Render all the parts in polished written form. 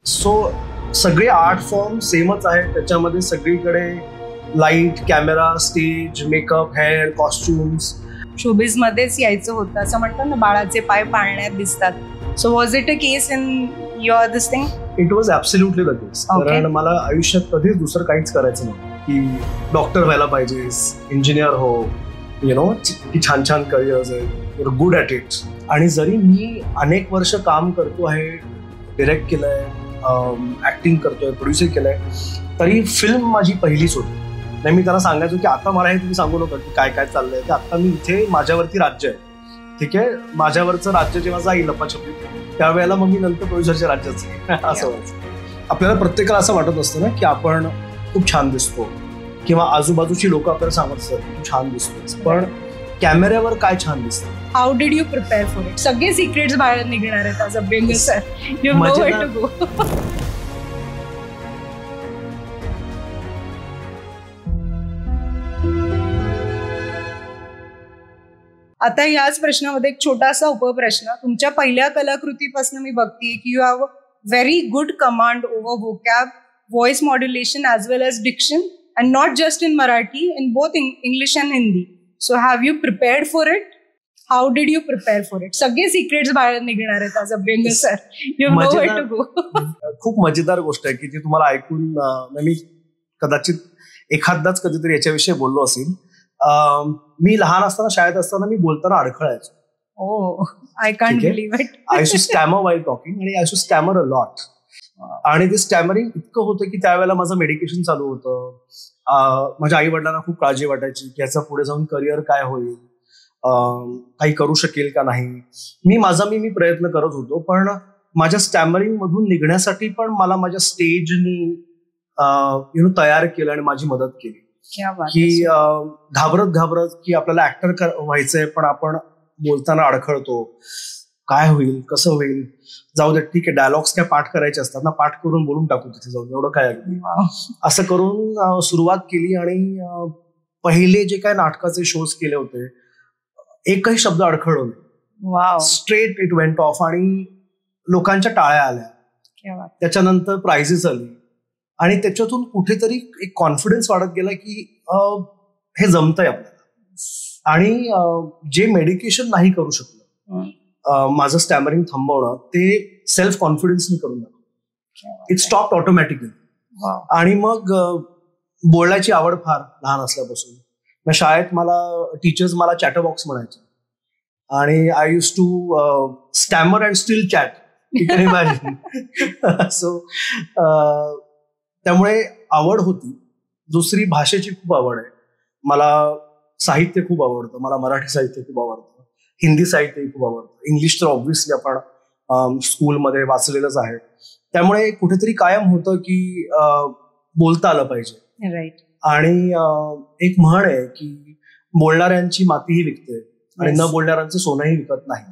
So सगळे art form सेमच आहेत. त्याच्यामध्ये सगळीकडे light, camera, stage, makeup, hair, costumes. Showbiz मध्येच यायचं होतं असं म्हणतात ना, बाळाचे पाय पाळण्यात दिसतात. So was it a case in your this thing? It was absolutely the case. कारण मला आयुष्यात कधीच दुसरं काहीच करायचं नव्हतं की डॉक्टर व्हायला पाहिजेस, इंजिनियर हो, यु नो, की छान छान करिअर्स आहेत, युअर गुड ॲट इट. आणि जरी मी अनेक वर्ष काम करतो आहे, डिरेक्ट केलंय, ऍक्टिंग करतोय, प्रोड्युसर केलंय, तरी फिल्म माझी पहिलीच होती. नाही, मी त्यांना सांगायचो की आता मला हे तुम्ही सांगू नका की काय काय चाललंय, की आता मी इथे माझ्यावरती राज्य आहे, ठीक आहे. माझ्यावरचं राज्य जेव्हा जाईल लपाछपी, त्यावेळेला मग मी नंतर प्रोड्युसरच्या राज्यात जाईल असं व्हायचं. आपल्याला प्रत्येकाला असं वाटत असतं ना की आपण खूप छान दिसतो, किंवा आजूबाजूची लोक आपल्याला सांगत असतात तू छान दिसतोस, पण कॅमेऱ्यावर काय छान दिसतं. How did you prepare for it? सगळे सिक्रेट्स बाहेर निघणार आहेत आज Abhyang sir. You know where to go. आता याच प्रश्नामध्ये एक छोटासा उपप्रश्न. तुमच्या पहिल्या कलाकृतीपासून मी बघतीये की you have very good command over vocab, voice modulation as well as diction, and not just in Marathi, in both English and Hindi. So have you prepared for it? How did you prepare for it? सगळे secrets बाहेर निघणार आहेत आज Abhyang sir. You know where to go. खूप मजेदार गोष्ट आहे की ती तुम्हाला ऐकून मी कदाचित एखादाच कधीतरी याच्याविषयी बोललो असेल. मी लहान असताना, शाळेत असताना मी बोलताना अडखळायचो. Oh, I can't believe it. I used to stammer while talking आणि I used to stammer a lot. आणि ते स्टॅमरिंग इतकं होतं की त्यावेळेला माझं मेडिकेशन चालू होतं. माझ्या आई वडिलांना खूप काळजी वाटायची की याचा पुढे जाऊन करिअर काय होईल, काही करू शकेल का नाही. मी प्रयत्न करत होतो, पण माझ्या स्टॅमरिंग मधून निघण्यासाठी पण मला माझ्या स्टेजनी तयार केलं आणि माझी मदत केली. की घाबरत की आपल्याला ऍक्टर व्हायचंय पण आपण बोलताना अडखळतो, काय होईल, कसं होईल, जाऊ दे, ठीक आहे, डायलॉग्स काय पाठ करायचे असतात ना, पाठ करून बोलून टाकू तिथे जाऊन, एवढं काय अगदी. असं करून सुरुवात केली आणि पहिले जे काय नाटकाचे शोज केले होते, एकही शब्द अडखळलो नाही. स्ट्रेट इट वेंट ऑफ आणि लोकांच्या टाळ्या आल्या. त्याच्यानंतर प्राइजेस आली आणि त्याच्यातून कुठेतरी एक कॉन्फिडन्स वाढत गेला की हे जमतंय आपल्याला. आणि जे मेडिकेशन नाही करू शकलं माझं स्टॅमरिंग थांबवणं, ते सेल्फ कॉन्फिडन्सनी करून टाकलं. It stopped automatically. आणि मग बोलायची आवड फार लहान असल्यापासून. शाळेत टीचर्स मला चॅटरबॉक्स म्हणायचे आणि I use to stammer and still chat. So त्यामुळे आवड होती. दुसरी भाषेची खूप आवड आहे मला. साहित्य खूप आवडतं मला, मराठी साहित्य खूप आवडतं, हिंदी साहित्य खूप आवडतं, इंग्लिश तर ऑब्व्हियसली आपण स्कूलमध्ये वाचलेलंच आहे. त्यामुळे कुठेतरी कायम होतं की बोलता आलं पाहिजे. राईट. आणि एक म्हण आहे की बोलणाऱ्यांची मातीही विकते आणि न बोलणाऱ्यांचं सोनंही विकत नाही.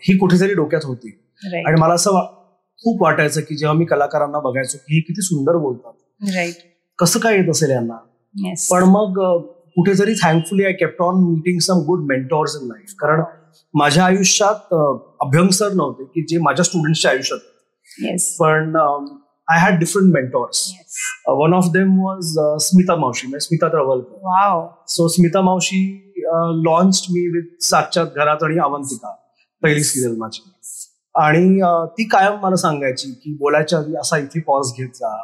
ही कुठेतरी डोक्यात होती. आणि मला असं खूप वाटायचं की जेव्हा मी कलाकारांना बघायचो की हे किती सुंदर बोलतात, कसं काय येत असेल यांना. पण मग कुठेतरी thankfully I kept on meeting some good mentors in life. कारण माझ्या आयुष्यात अभ्यंग सर नव्हते की जे माझ्या स्टुडंट्सच्या आयुष्यात, पण I had different mentors. One of them was Smita मावशी, स्मिता तळवलकर. सो स्मिता मावशी लॉन्च्ड मी विथ सातच्यात घरात आणि अवंतिका, पहिली सिरियल माझी. आणि ती कायम मला सांगायची की बोलायच्या आधी असा इथे पॉज घेत जा,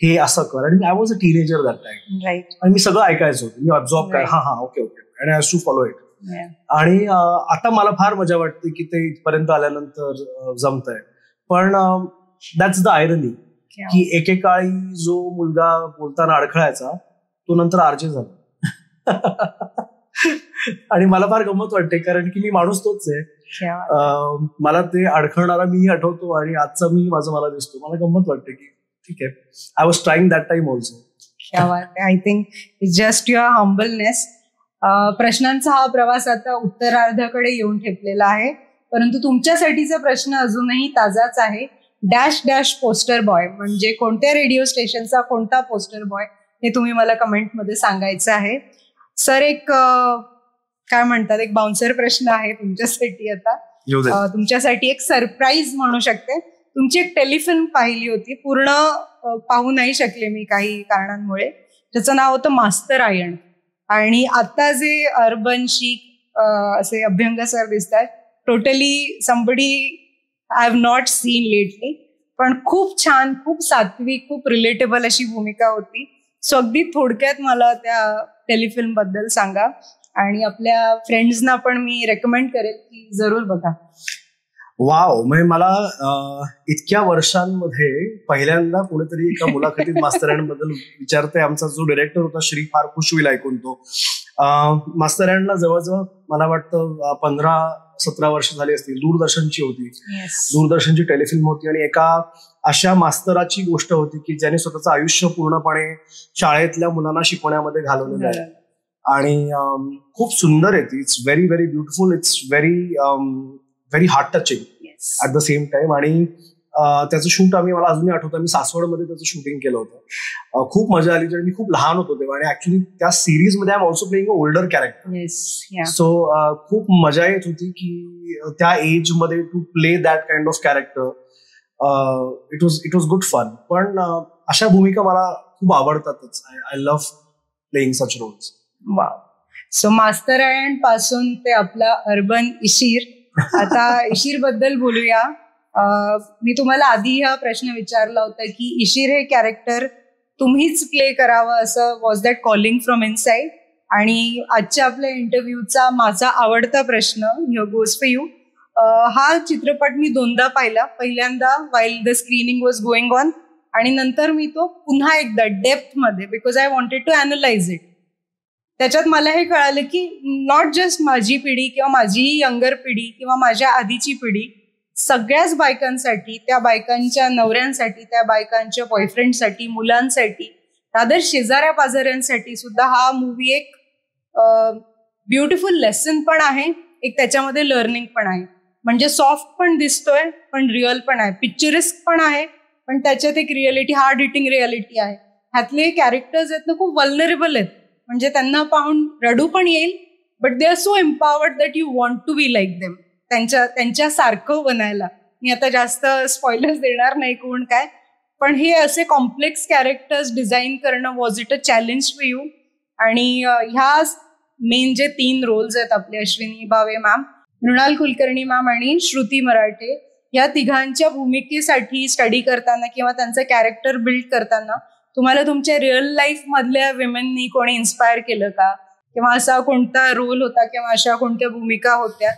हे असं कर. आणि I was a teenager that time. आणि मी सगळं ऐकायचो, मी ऑब्झॉर्व काय, हा ओके आणि आय टू फॉलो इट. आणि आता मला फार मजा वाटते की ते इथपर्यंत आल्यानंतर जमतंय. पण दॅट्स द आयरनी की एकेकाळी जो मुलगा बोलताना अडखळायचा तो नंतर आरजे झाला. आणि मला फार गंमत वाटते कारण की मी माणूस तोच आहे. मला ते अडखळणारा मीही आठवतो आणि आजचा मी मला दिसतो. मला गंमत वाटते की ठीक आहे, I was trying that time also. I think it's just your humbleness. प्रश्नांचा हा प्रवास आता उत्तरार्धाकडे येऊन ठेपलेला आहे, परंतु तुमच्यासाठीचा प्रश्न अजूनही ताजाच आहे. डॅश डॅश पोस्टर बॉय म्हणजे कोणत्या रेडिओ स्टेशनचा कोणता पोस्टर बॉय, हे तुम्ही मला कमेंटमध्ये सांगायचं आहे. सर, एक काय म्हणतात, एक बाउन्सर प्रश्न आहे तुमच्यासाठी. आता तुमच्यासाठी एक सरप्राईज म्हणू शकते. तुमची एक टेलिफिल्म पाहिली होती, पूर्ण पाहू नाही शकले मी काही कारणांमुळे. त्याचं नाव होतं मास्तरायण. आणि आता जे अर्बन शीक असे अभ्यंग सर दिसतात, totally somebody I have not seen lately, पण खूप छान, खूप सात्विक, खूप रिलेटेबल अशी भूमिका होती. सो अगदी थोडक्यात मला त्या टेलिफिल्म बद्दल सांगा, आणि आपल्या फ्रेंड्सना पण मी रेकमेंड करेल की जरूर बघा. वाव, म्हणजे मला इतक्या वर्षांमध्ये पहिल्यांदा कोणीतरी एका मुलाखतीत मास्तरायणबद्दल विचारते. आमचा जो डिरेक्टर होता श्री फार खुश होईल ऐकून तो. मास्तरायणला जवळजवळ मला वाटतं 15-17 वर्ष झाली असतील. दूरदर्शनची होती, दूरदर्शनची टेलिफिल्म होती, आणि एका अशा मास्तराची गोष्ट होती की ज्याने स्वतःचं आयुष्य पूर्णपणे शाळेतल्या मुलांना शिकवण्यामध्ये घालवलेलं आहे. आणि खूप सुंदर आहे ती. It's very very beautiful. It's very heart touching at the same time. आणि त्याचं शूट मला अजूनही आठवतं, मी सासवडमध्ये त्याचं शूटिंग केलं होतं. खूप मजा आली. मी खूप लहान होतो तेव्हा, आणि ऍक्च्युली त्या सिरीज मध्ये I am also playing a older character. So खूप मजा येत होती की त्या एज मध्ये to play that kind of character. It was good fun. पण अशा भूमिका मला खूप आवडतातच. I love playing such roles. Wow. So मास्तरायण पासून ते आपला अर्बन इशीर. आता इशीर बद्दल बोलूया. मी तुम्हाला आधी हा प्रश्न विचारला होता की इशीर हे कॅरेक्टर तुम्हीच प्ले करावं, असं was that calling from inside. आणि आजच्या आपल्या इंटरव्ह्यूचा माझा आवडता प्रश्न, हिअर गोज फॉर यू. हा चित्रपट मी 2दा पाहिला. पहिल्यांदा while the screening was going on, आणि नंतर मी तो पुन्हा एकदा डेप्थ मध्ये, because I wanted to analyse it. त्याच्यात मला हे कळालं की नॉट जस्ट माझी पिढी किंवा माझी यंगर पिढी किंवा माझ्या आधीची पिढी, सगळ्याच बायकांसाठी, त्या बायकांच्या नवऱ्यांसाठी, त्या बायकांच्या बॉयफ्रेंडसाठी, मुलांसाठी, रादर शेजाऱ्या पाजाऱ्यांसाठी सुद्धा हा मूवी एक ब्युटिफुल लेसन पण आहे, एक त्याच्यामध्ये लर्निंग पण आहे. म्हणजे सॉफ्ट पण दिसतोय, पण रिअल पण आहे. पिक्चरिस्क पण आहे, पण त्याच्यात एक रिअलिटी, हार्ड हिटिंग रिअलिटी आहे. ह्यातले कॅरेक्टर्स आहेत ना, खूप वल्नरेबल आहेत. म्हणजे त्यांना पाहून रडू पण येईल, but they are so empowered that you want to be like them. त्यांच्यासारखं बनायला. मी आता जास्त स्पॉयलर्स देणार नाही कोण काय, पण हे असे कॉम्प्लेक्स कॅरेक्टर्स डिझाईन करणं, was it a challenge for you? आणि ह्या मेन जे 3 रोल्स आहेत आपले, अश्विनी भावे मॅम, मृणाल कुलकर्णी मॅम आणि श्रुती मराठे, या तिघांच्या भूमिकेसाठी स्टडी करताना किंवा त्यांचं कॅरेक्टर बिल्ड करताना तुम्हाला तुमच्या रिअल लाईफ मधल्या विमेननी कोणी इन्स्पायर केलं का? किंवा असा कोणता रोल होता किंवा अशा कोणत्या भूमिका होत्या?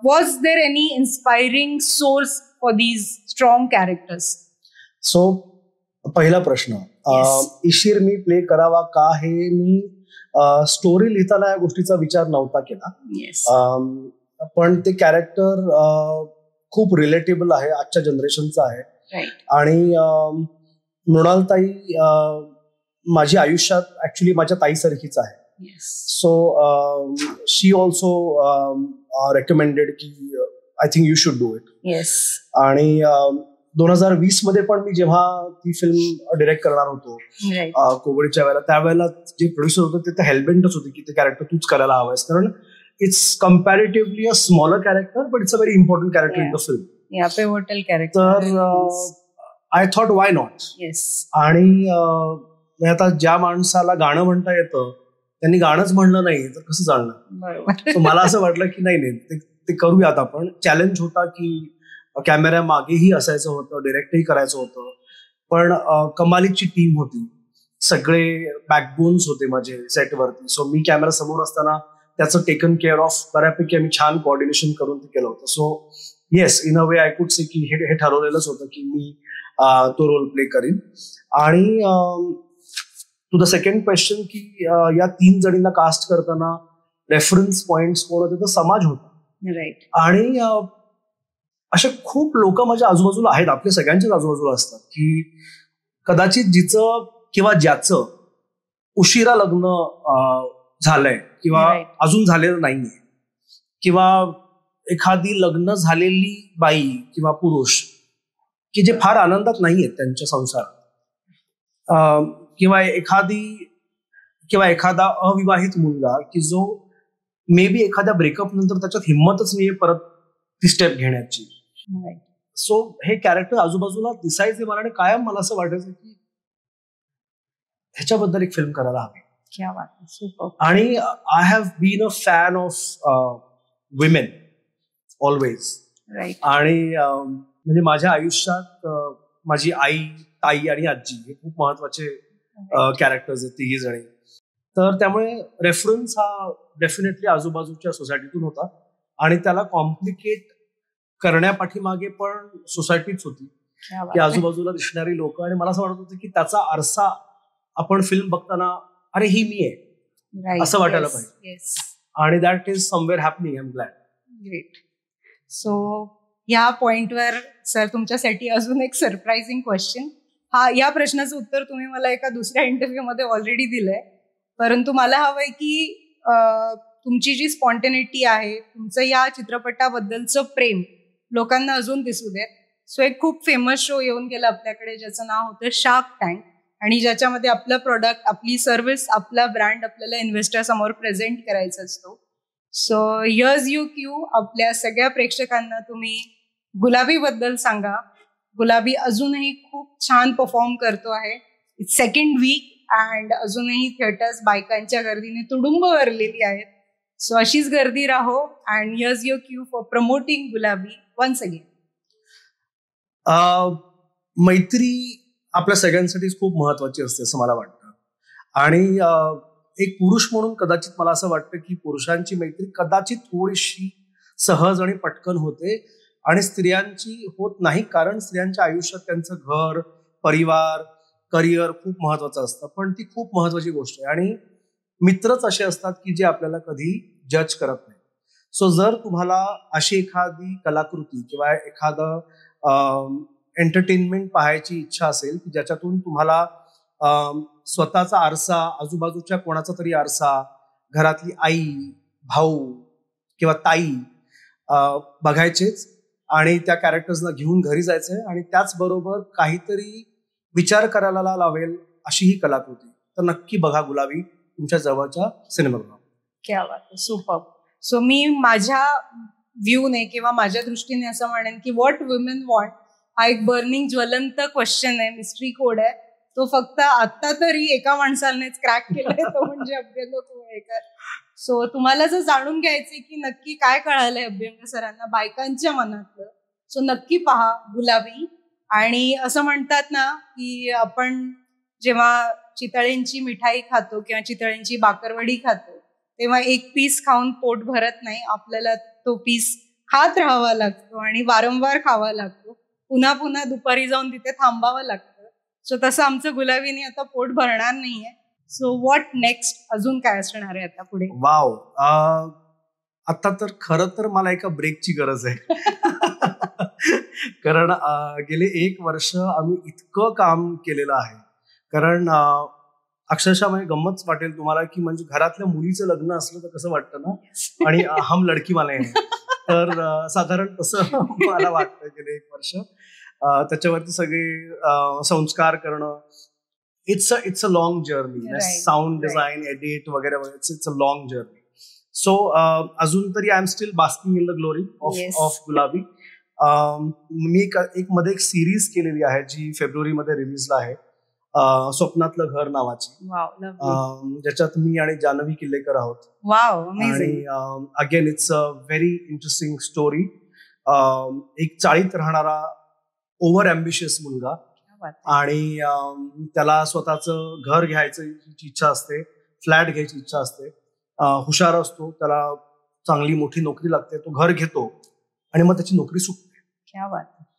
Was there any inspiring source for these strong characters? So पहिला प्रश्न, इशीर मी प्ले करावा का, हे मी स्टोरी लिहिताना या गोष्टीचा विचार नव्हता केला. पण ते कॅरेक्टर खूप रिलेटेबल आहे, आजच्या जनरेशनचं आहे. आणि मृणालताई माझी आयुष्यात ऍक्च्युली माझ्या ताईसारखीच आहे. सो शी ऑल्सो रेकमेंडेड की I think you should do it. आणि 2020 मध्ये पण मी जेव्हा ती फिल्म डिरेक्ट करणार होतो कोविडच्या वेळेला, त्यावेळेला जे प्रोड्युसर होते ते हेल्पबेंटच होते की ते कॅरेक्टर तूच करायला हवंयस, कारण it's comparatively a smaller character but it's a very important character in the film. तर आय थॉट वाय नॉट. आणि आता ज्या माणसाला गाणं म्हणता येतं त्यांनी गाणंच म्हणलं नाही तर कसं चालणार? मला असं वाटलं की नाही ते करूयात आपण. चॅलेंज होता की कॅमेरा मागेही असायचं होतं, डिरेक्टही करायचं होतं, पण कमालीची टीम होती, सगळे बॅकबोन्स होते माझे सेटवरती. सो मी कॅमेरा समोर असताना त्याचं टेकन केअर ऑफ बऱ्यापैकी आम्ही छान कोऑर्डिनेशन करून ते केलं होतं. So yes, in a way I could say की हे ठरवलेलंच होतं की मी तो रोल प्ले करीन. आणि टू द सेकंड क्वेश्चन की या 3 जणींना कास्ट करताना रेफरन्स पॉइंट्स कोण होते, तर समाज होता. राईट. आणि असे खूप लोक माझ्या आजूबाजूला आहेत, आपल्या सगळ्यांच्याच आजूबाजूला असतात, की कदाचित जिचं किंवा ज्याचं उशिरा लग्न झालंय किंवा अजून झालेलं नाहीये, किंवा एखादी लग्न झालेली बाई किंवा पुरुष की जे फार आनंदात नाहीयेत त्यांच्या संसारात, किंवा एखादा अविवाहित मुलगा की जो मे बी एखाद्या ब्रेकअप नंतर त्याच्यात हिंमतच नाहीये परत ती स्टेप घेण्याची. सो हे कॅरेक्टर आजूबाजूला दिसायचे मला आणि कायम मला असं वाटायचं की ह्याच्याबद्दल एक फिल्म करायला हवी. आणि I have been a fan of women always. आणि म्हणजे माझ्या आयुष्यात माझी आई, ताई आणि आजी हे खूप महत्वाचे कॅरेक्टर्स आहेत, तिघी जणी. तर त्यामुळे रेफरन्स हा डेफिनेटली आजूबाजूच्या सोसायटीतून होता आणि त्याला कॉम्प्लिकेट करण्यापाठीमागे पण सोसायटीच होती की आजूबाजूला दिसणारी लोक. आणि मला असं वाटत होतं की त्याचा आरसा आपण फिल्म बघताना अरे ही मी आहे असं वाटायला पाहिजे. आणि that is somewhere happening. I am glad. Great. So या पॉइंटवर सर तुमच्यासाठी अजून एक सरप्राइझिंग क्वेश्चन. या प्रश्नाचं उत्तर तुम्ही मला एका दुसऱ्या इंटरव्ह्यू मध्ये ऑलरेडी दिलंय, परंतु मला हवंय की तुमची जी स्पॉन्टेनिटी आहे, तुमचं या चित्रपटाबद्दलचं प्रेम लोकांना अजून दिसू देत. सो एक खूप फेमस शो येऊन गेला आपल्याकडे ज्याचं नाव होतं शार्क टँक, आणि ज्याच्यामध्ये आपलं प्रोडक्ट, आपली सर्व्हिस, आपला ब्रँड आपल्याला इन्व्हेस्टर समोर प्रेझेंट करायचा असतो. So heirs you Q. आपल्या सगळ्या प्रेक्षकांना तुम्ही गुलाबी बद्दल सांगा. गुलाबी अजूनही खूप छान परफॉर्म करतो आहे. सेकंड वीक अँड अजूनही थिएटर्स बायकांच्या गर्दीने तुडुंब भरलेली आहेत. सो अशीच गर्दी राहो. And heirs your Q for promoting गुलाबी वन्स अगेन. मैत्री आपल्या सगळ्यांसाठीच खूप महत्वाची असते असं मला वाटतं. आणि एक पुरुष म्हणून कदाचित मला असं वाटतं की पुरुषांची मैत्री कदाचित थोडीशी सहज आणि पटकन होते आणि स्त्रियांची होत नाही, कारण स्त्रियांच्या आयुष्यात त्यांचं घर, परिवार, करिअर खूप महत्वाचं असतं. पण ती खूप महत्वाची गोष्ट आहे आणि मित्रच असे असतात की जे आपल्याला कधी जज करत नाही. सो जर तुम्हाला अशी एखादी कलाकृती किंवा एखादं एंटरटेनमेंट पाहायची इच्छा असेल की ज्याच्यातून तुम्हाला स्वतःचा आरसा, आजूबाजूच्या कोणाचा तरी आरसा, घरातली आई, भाऊ किंवा ताई बघायचेच आणि त्या कॅरेक्टर्सना घेऊन घरी जायचंय आणि त्याचबरोबर काहीतरी विचार करायला लावेल अशी ही कलाकृती, तर नक्की बघा गुलाबी तुमच्या जवळच्या सिनेमागृहात. क्या बात आहे, सुपर. सो मी माझ्या व्ह्यूने किंवा माझ्या दृष्टीने असं म्हणेन की व्हॉट वुमेन वॉन्ट हा एक बर्निंग ज्वलंत क्वेश्चन आहे, मिस्ट्री कोड आहे. तो फक्त आता तरी एका माणसानेच क्रॅक केलाय, तो म्हणजे अभ्यंग कोळेकर. सो तुम्हाला जर जाणून घ्यायचंय की नक्की काय कळालंय अभ्यंग सरांना बायकांच्या मनातलं, सो नक्की पहा गुलाबी. आणि असं म्हणतात ना की आपण जेव्हा चितळेंची मिठाई खातो किंवा चितळेंची बाकरवडी खातो तेव्हा एक पीस खाऊन पोट भरत नाही, आपल्याला तो पीस खात राहावा लागतो आणि वारंवार खावा लागतो, पुन्हा पुन्हा दुपारी जाऊन तिथे थांबावं लागतं. सो तसं आमचं गुलाबीने आता पोट भरणार नाहीये. सो व्हॉट नेक्स्ट, अजून काय असणार आहे आता पुढे? वाव, आता तर खरं तर मला एका ब्रेकची गरज आहे. कारण गेले 1 वर्ष आम्ही इतकं काम केलेलं आहे. कारण अक्षरशः म्हणजे गंमत वाटेल तुम्हाला की म्हणजे घरातल्या मुलीचं लग्न असलं तर कसं वाटतं ना, आणि हम लडकी वाले हैं, तर साधारण तसं मला वाटतं गेले 1 वर्ष. त्याच्यावरती सगळे संस्कार करणं, it's a long journey. Sound design, edit वगैरे वगैरे, it's a long journey. So अजून तरी I am still basking in the glory of Gulabi. मी मध्ये एक सिरीज केलेली आहे जी फेब्रुवारीमध्ये रिलीजला आहे, स्वप्नातलं घर नावाची, ज्याच्यात मी आणि जानवी किल्लेकर आहोत. आणि again it's a very interesting story. एक चाळीत राहणारा ओव्हर अँबिशियस मुलगा आणि त्याला स्वतःचं घर घ्यायची इच्छा असते, फ्लॅट घ्यायची इच्छा असते, हुशार असतो, त्याला चांगली मोठी नोकरी लागते, तो घर घेतो आणि मग त्याची नोकरी सुटते.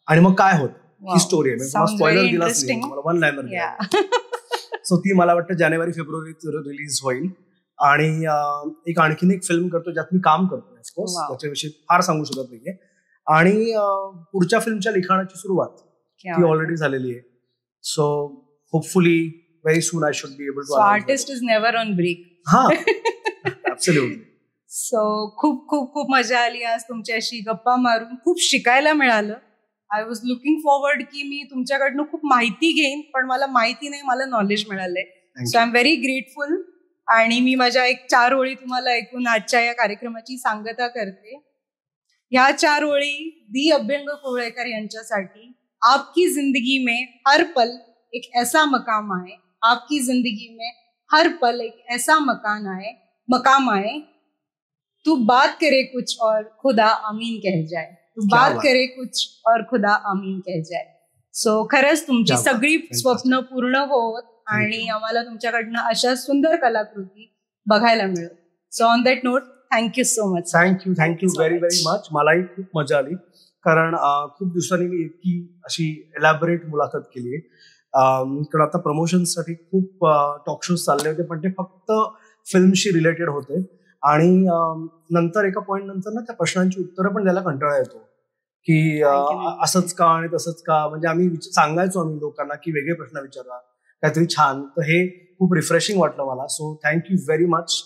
आणि मग काय होत ही स्टोरी आहे. स्पॉइलर दिलाच नाही, मला 1 लाईनर दिला. सो ती मला वाटतं जानेवारी-फेब्रुवारीत रिलीज होईल. आणि एक आणखीन एक फिल्म करतो ज्यात मी काम करतो, ऑफकोर्स त्याच्याविषयी फार सांगू शकत नाहीये. आणि पुढच्या फिल्मच्या लिखाणाची सुरुवात ती ऑलरेडी झालेली आहे. So hopefully very soon I should be able to. Artist is never on break. हा, ऍब्सोल्युटली. सो खूप खूप खूप मजा आली आज तुमच्याशी गप्पा मारून, खूप शिकायला मिळालं. आय वॉज लुकिंग फॉरवर्ड की मी तुमच्याकडनं खूप माहिती घेईन, पण मला माहिती नाही, मला नॉलेज मिळालंय. So I am very grateful. आणि मी माझ्या एक 4 ओळी तुम्हाला ऐकून आजच्या या कार्यक्रमाची सांगता करते. ह्या 4 ओळी दी अभ्यंग कोवळेकर यांच्यासाठी. आपकी जिंदगी में हर पल एक ऐसा मकाम आए, आपकी जिंदगी में हर पल एक ऐसा मकाम आए, तू बात करे कुछ और खुदा आमीन कह जाए, तू बात करे कुछ और खुदा आमीन कह जाए. सो खरंच तुमची सगळी स्वप्न पूर्ण होत आणि आम्हाला तुमच्याकडनं अशा सुंदर कलाकृती बघायला मिळत. So on that note, thank you so much. Thank you very very much. मलाही खूप मजा आली, कारण खूप दिवसांनी मी इतकी अशी एलॅबोरेट मुलाखत केली आहे. कारण आता प्रमोशनसाठी खूप टॉक शोज चालले होते, पण ते फक्त फिल्मशी रिलेटेड होते. आणि नंतर एका पॉइंट नंतर ना त्या प्रश्नांची उत्तरं पण द्यायला कंटाळा येतो, की असंच का आणि तसंच का. म्हणजे आम्ही लोकांना की वेगळे प्रश्न विचारा, काहीतरी छान. तर हे खूप रिफ्रेशिंग वाटलं मला. सो थँक्यू व्हेरी मच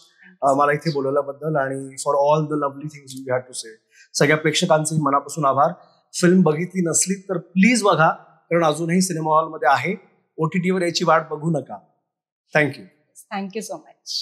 मला इथे बोलवल्याबद्दल आणि for all the lovely things you had to say. सगळ्या प्रेक्षकांचे मनापासून आभार. फिल्म बघितली नसली तर प्लीज बघा, कारण अजूनही सिनेमा हॉलमध्ये आहे. OTT वर याची वाट बघू नका. Thank you so much.